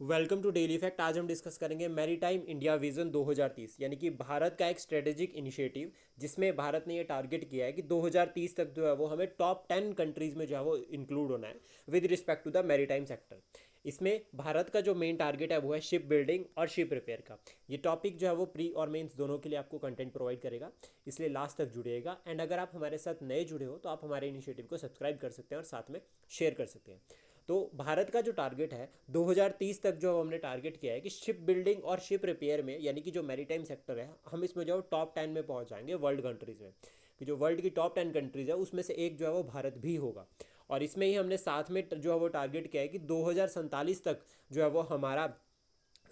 Welcome to daily fact. आज हम discuss करेंगे मैरीटाइम इंडिया विजन 2030 यानी कि भारत का एक स्ट्रेटेजिक इनिशिएटिव जिसमें भारत ने ये टारगेट किया है कि 2030 तक जो है वो हमें टॉप 10 कंट्रीज में जो है वो इंक्लूड होना है with respect to the maritime sector. इसमें भारत का जो मेन टारगेट है वो है शिप बिल्डिंग और शिप रिपेयर का। ये टॉपिक जो है वो प्री और मेंस दोनों के लिए आपको कंटेंट प्रोवाइड करेगा, इसलिए लास्ट तक जुड़िएगा। एंड अगर आप हमारे साथ नए जुड़े हो तो आप हमारे इनिशिएटिव को सब्सक्राइब कर सकते हैं और साथ में शेयर कर सकते हैं। तो भारत का जो टारगेट है 2030 तक जो हमने टारगेट किया है कि शिप बिल्डिंग और शिप रिपेयर में यानी कि जो मैरीटाइम सेक्टर है हम इसमें जो टॉप 10 में पहुंच जाएंगे वर्ल्ड कंट्रीज़ में। कि जो वर्ल्ड की टॉप 10 कंट्रीज़ है उसमें से एक जो है वो भारत भी होगा। और इसमें ही हमने साथ में जो है वो टारगेट किया है कि 2047 तक जो है वो हमारा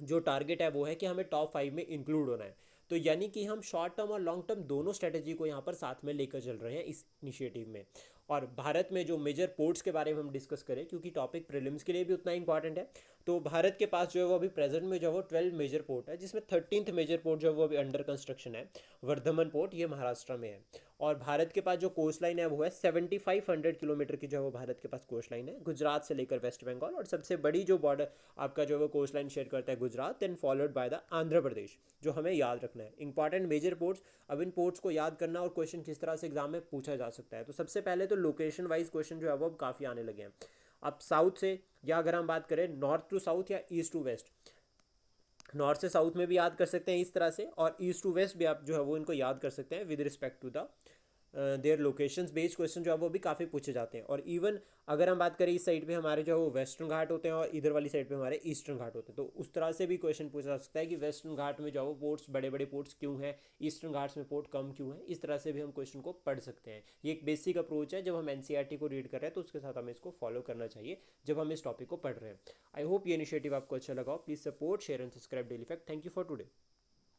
जो टारगेट है वो है कि हमें टॉप 5 में इंक्लूड होना है। तो यानी कि हम शॉर्ट टर्म और लॉन्ग टर्म दोनों स्ट्रेटेजी को यहाँ पर साथ में लेकर चल रहे हैं इस इनिशिएटिव में। और भारत में जो मेजर पोर्ट्स के बारे में हम डिस्कस करें क्योंकि टॉपिक प्रीलिम्स के लिए भी उतना इंपॉर्टेंट है, तो भारत के पास जो है वो अभी प्रेजेंट में जो है वो 12 मेजर पोर्ट है, जिसमें 13th मेजर पोर्ट जो है वो अभी अंडर कंस्ट्रक्शन है। वर्धमन पोर्ट ये महाराष्ट्र में है। और भारत के पास जो कोस्ट लाइन है वो है 7500 किलोमीटर की जो है वो भारत के पास कोस्ट लाइन है, गुजरात से लेकर वेस्ट बंगाल। और सबसे बड़ी जो बॉर्डर आपका जो है वो कोस्ट लाइन शेयर करता है Gujarat, then followed by the Andhra Pradesh, जो हमें याद रखना है इंपॉर्टेंट मेजर पोर्ट्स। अब इन पोर्ट्स को याद करना और क्वेश्चन किस तरह से एग्जाम में पूछा जा सकता है, तो सबसे पहले तो लोकेशन वाइज क्वेश्चन जो है वो अब काफ़ी आने लगे हैं। अब साउथ से, या अगर हम बात करें नॉर्थ टू साउथ या ईस्ट टू वेस्ट, नॉर्थ से साउथ में भी याद कर सकते हैं इस तरह से, और ईस्ट टू वेस्ट भी आप जो है वो इनको याद कर सकते हैं with respect to the their locations based question जो है वो भी काफ़ी पूछे जाते हैं। और इवन अगर हम बात करें इस साइड पे हमारे जो है वो वेस्टर्न घाट होते हैं और इधर वाली साइड पे हमारे ईस्टर्न घाट होते हैं, तो उस तरह से भी क्वेश्चन पूछा जा सकता है कि वेस्टर्न घाट में जो है वो पोर्ट्स बड़े बड़े पोर्ट्स क्यों हैं, ईस्टर्न घाट्स में पोर्ट कम क्यों है। इस तरह से भी हम क्वेश्चन को पढ़ सकते हैं। ये एक बेसिक अप्रोच है, जब हम एनसीईआरटी को रीड कर रहे हैं तो उसके साथ हमें इसको फॉलो करना चाहिए जब हम इस टॉपिक को पढ़ रहे हैं। आई होप ये इनिशिएटिव आपको अच्छा लगा हो। Please support, share and subscribe daily fact. Thank you for today.